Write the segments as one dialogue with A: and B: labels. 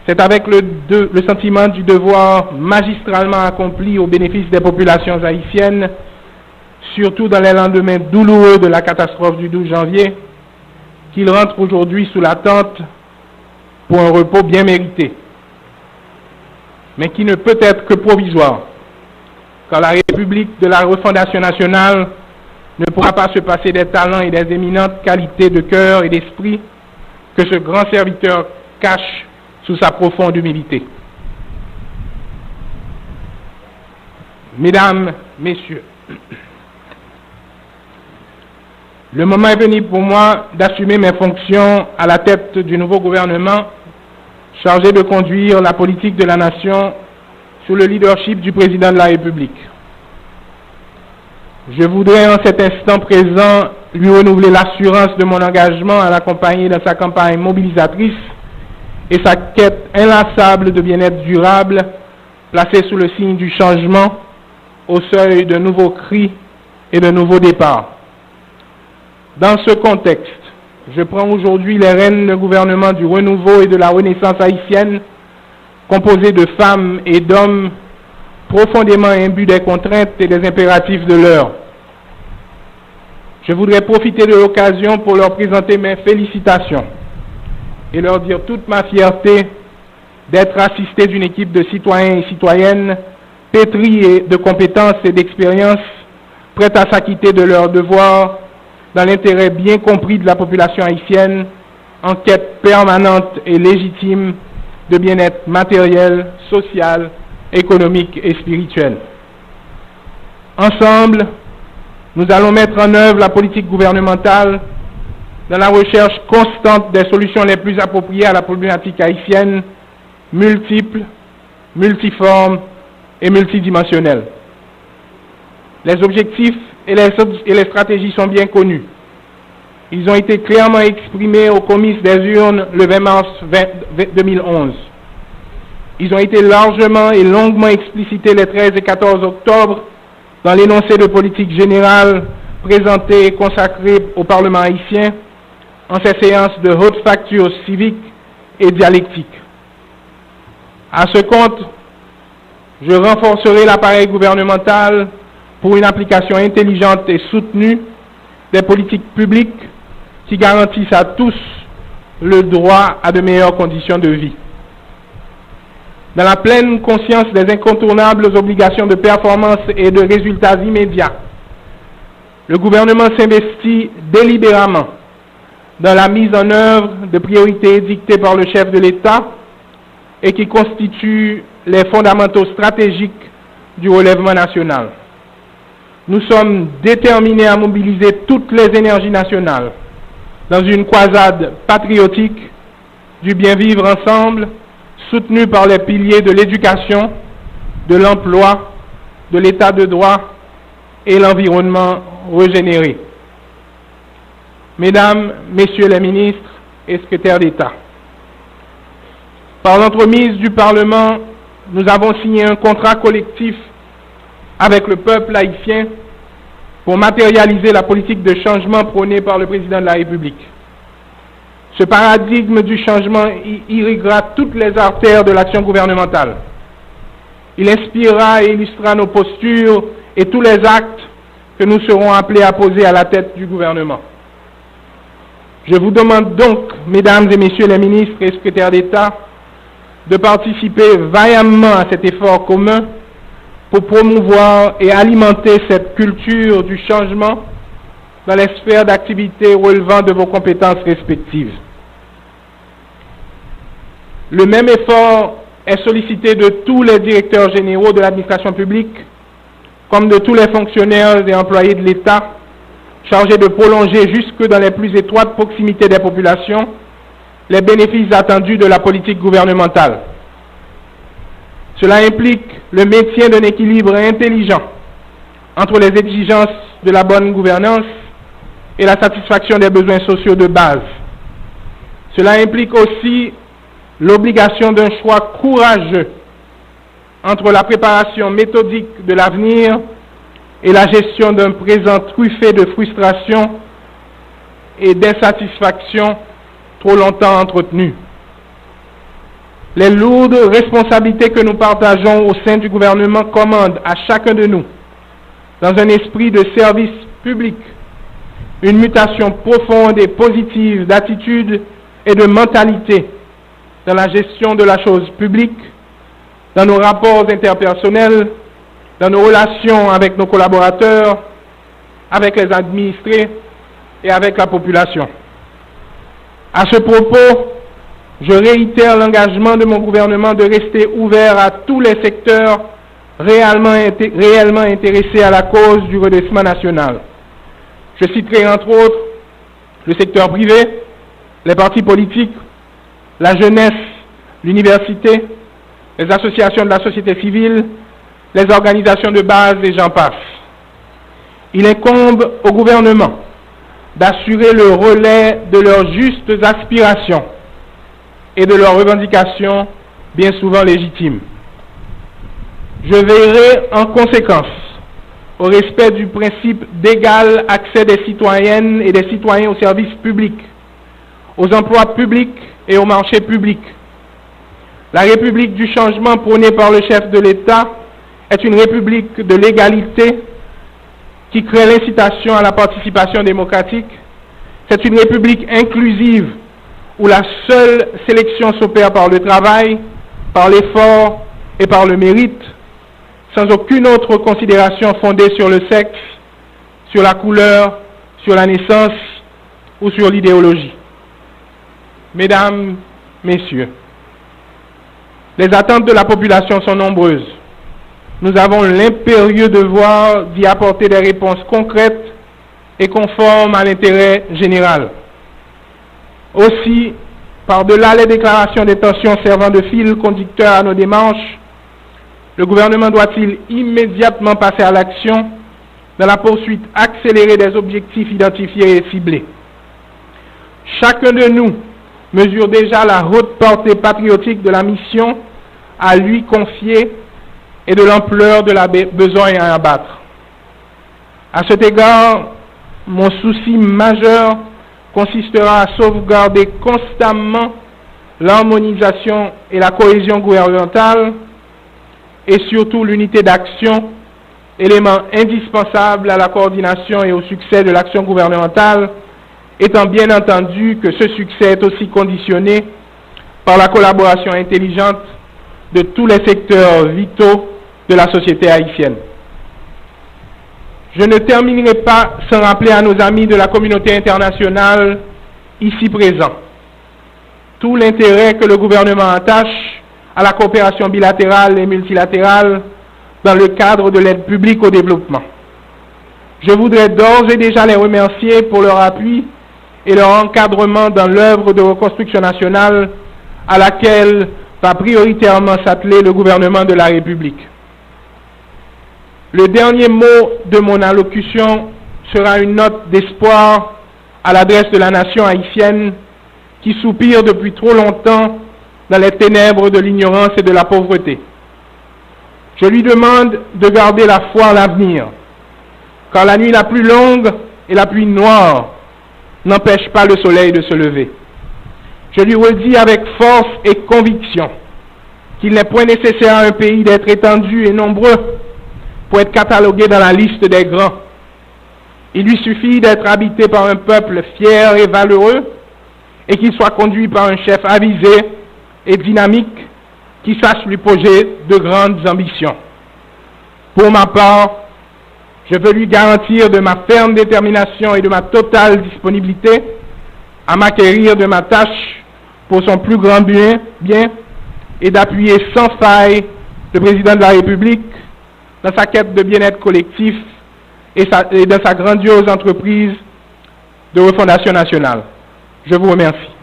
A: C'est avec le sentiment du devoir magistralement accompli au bénéfice des populations haïtiennes, surtout dans les lendemains douloureux de la catastrophe du 12 janvier, qu'il rentre aujourd'hui sous la tente pour un repos bien mérité, mais qui ne peut être que provisoire, car la République de la refondation nationale ne pourra pas se passer des talents et des éminentes qualités de cœur et d'esprit que ce grand serviteur cache sous sa profonde humilité. Mesdames, Messieurs, le moment est venu pour moi d'assumer mes fonctions à la tête du nouveau gouvernement chargé de conduire la politique de la nation sous le leadership du président de la République. Je voudrais en cet instant présent lui renouveler l'assurance de mon engagement à l'accompagner dans sa campagne mobilisatrice et sa quête inlassable de bien-être durable, placée sous le signe du changement, au seuil de nouveaux cris et de nouveaux départs. Dans ce contexte, je prends aujourd'hui les rênes du gouvernement du renouveau et de la renaissance haïtienne, composé de femmes et d'hommes profondément imbus des contraintes et des impératifs de l'heure. Je voudrais profiter de l'occasion pour leur présenter mes félicitations et leur dire toute ma fierté d'être assisté d'une équipe de citoyens et citoyennes pétris de compétences et d'expérience, prêtes à s'acquitter de leurs devoirs dans l'intérêt bien compris de la population haïtienne, en quête permanente et légitime de bien-être matériel, social, économique et spirituel. Ensemble, nous allons mettre en œuvre la politique gouvernementale dans la recherche constante des solutions les plus appropriées à la problématique haïtienne, multiple, multiforme et multidimensionnelle. Les objectifs et les stratégies sont bien connus. Ils ont été clairement exprimés au comice des urnes le 20 mars 2011. Ils ont été largement et longuement explicités les 13 et 14 octobre dans l'énoncé de politique générale présenté et consacré au Parlement haïtien en ces séances de haute facture civique et dialectique. À ce compte, je renforcerai l'appareil gouvernemental pour une application intelligente et soutenue des politiques publiques qui garantissent à tous le droit à de meilleures conditions de vie. Dans la pleine conscience des incontournables obligations de performance et de résultats immédiats, le gouvernement s'investit délibérément dans la mise en œuvre de priorités dictées par le chef de l'État et qui constituent les fondamentaux stratégiques du relèvement national. Nous sommes déterminés à mobiliser toutes les énergies nationales dans une croisade patriotique du bien-vivre ensemble, soutenue par les piliers de l'éducation, de l'emploi, de l'état de droit et l'environnement régénéré. Mesdames, Messieurs les ministres et secrétaires d'État, par l'entremise du Parlement, nous avons signé un contrat collectif avec le peuple haïtien pour matérialiser la politique de changement prônée par le président de la République. Ce paradigme du changement irriguera toutes les artères de l'action gouvernementale. Il inspirera et illustrera nos postures et tous les actes que nous serons appelés à poser à la tête du gouvernement. Je vous demande donc, Mesdames et Messieurs les ministres et secrétaires d'État, de participer vaillamment à cet effort commun pour promouvoir et alimenter cette culture du changement dans les sphères d'activité relevant de vos compétences respectives. Le même effort est sollicité de tous les directeurs généraux de l'administration publique, comme de tous les fonctionnaires et employés de l'État, chargés de prolonger jusque dans les plus étroites proximités des populations les bénéfices attendus de la politique gouvernementale. Cela implique le maintien d'un équilibre intelligent entre les exigences de la bonne gouvernance et la satisfaction des besoins sociaux de base. Cela implique aussi l'obligation d'un choix courageux entre la préparation méthodique de l'avenir et la gestion d'un présent truffé de frustration et d'insatisfaction trop longtemps entretenu. Les lourdes responsabilités que nous partageons au sein du gouvernement commandent à chacun de nous, dans un esprit de service public, une mutation profonde et positive d'attitude et de mentalité dans la gestion de la chose publique, dans nos rapports interpersonnels, dans nos relations avec nos collaborateurs, avec les administrés et avec la population. À ce propos, je réitère l'engagement de mon gouvernement de rester ouvert à tous les secteurs réellement intéressés à la cause du redressement national. Je citerai entre autres le secteur privé, les partis politiques, la jeunesse, l'université, les associations de la société civile, les organisations de base et j'en passe. Il incombe au gouvernement d'assurer le relais de leurs justes aspirations et de leurs revendications bien souvent légitimes. Je veillerai en conséquence au respect du principe d'égal accès des citoyennes et des citoyens aux services publics, aux emplois publics et aux marchés publics. La République du changement prônée par le chef de l'État est une république de l'égalité qui crée l'incitation à la participation démocratique. C'est une république inclusive où la seule sélection s'opère par le travail, par l'effort et par le mérite, sans aucune autre considération fondée sur le sexe, sur la couleur, sur la naissance ou sur l'idéologie. Mesdames, Messieurs, les attentes de la population sont nombreuses. Nous avons l'impérieux devoir d'y apporter des réponses concrètes et conformes à l'intérêt général. Aussi, par-delà les déclarations d'intention servant de fil conducteur à nos démarches, le gouvernement doit-il immédiatement passer à l'action dans la poursuite accélérée des objectifs identifiés et ciblés. Chacun de nous mesure déjà la haute portée patriotique de la mission à lui confiée et de l'ampleur de la besogne à abattre. À cet égard, mon souci majeur consistera à sauvegarder constamment l'harmonisation et la cohésion gouvernementale et surtout l'unité d'action, élément indispensable à la coordination et au succès de l'action gouvernementale, étant bien entendu que ce succès est aussi conditionné par la collaboration intelligente de tous les secteurs vitaux de la société haïtienne. Je ne terminerai pas sans rappeler à nos amis de la communauté internationale ici présents tout l'intérêt que le gouvernement attache à la coopération bilatérale et multilatérale dans le cadre de l'aide publique au développement. Je voudrais d'ores et déjà les remercier pour leur appui et leur encadrement dans l'œuvre de reconstruction nationale à laquelle va prioritairement s'atteler le gouvernement de la République. Le dernier mot de mon allocution sera une note d'espoir à l'adresse de la nation haïtienne qui soupire depuis trop longtemps dans les ténèbres de l'ignorance et de la pauvreté. Je lui demande de garder la foi en l'avenir, car la nuit la plus longue et la plus noire n'empêche pas le soleil de se lever. Je lui redis avec force et conviction qu'il n'est point nécessaire à un pays d'être étendu et nombreux pour être catalogué dans la liste des grands. Il lui suffit d'être habité par un peuple fier et valeureux et qu'il soit conduit par un chef avisé et dynamique qui sache lui poser de grandes ambitions. Pour ma part, je veux lui garantir de ma ferme détermination et de ma totale disponibilité à m'acquérir de ma tâche pour son plus grand bien et d'appuyer sans faille le président de la République dans sa quête de bien-être collectif et dans sa grandiose entreprise de refondation nationale. Je vous remercie.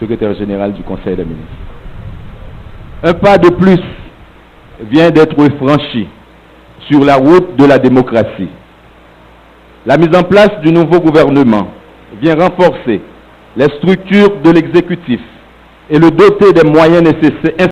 B: secrétaire général du Conseil des ministres. Un pas de plus vient d'être franchi sur la route de la démocratie. La mise en place du nouveau gouvernement vient renforcer les structures de l'exécutif et le doter des moyens nécessaires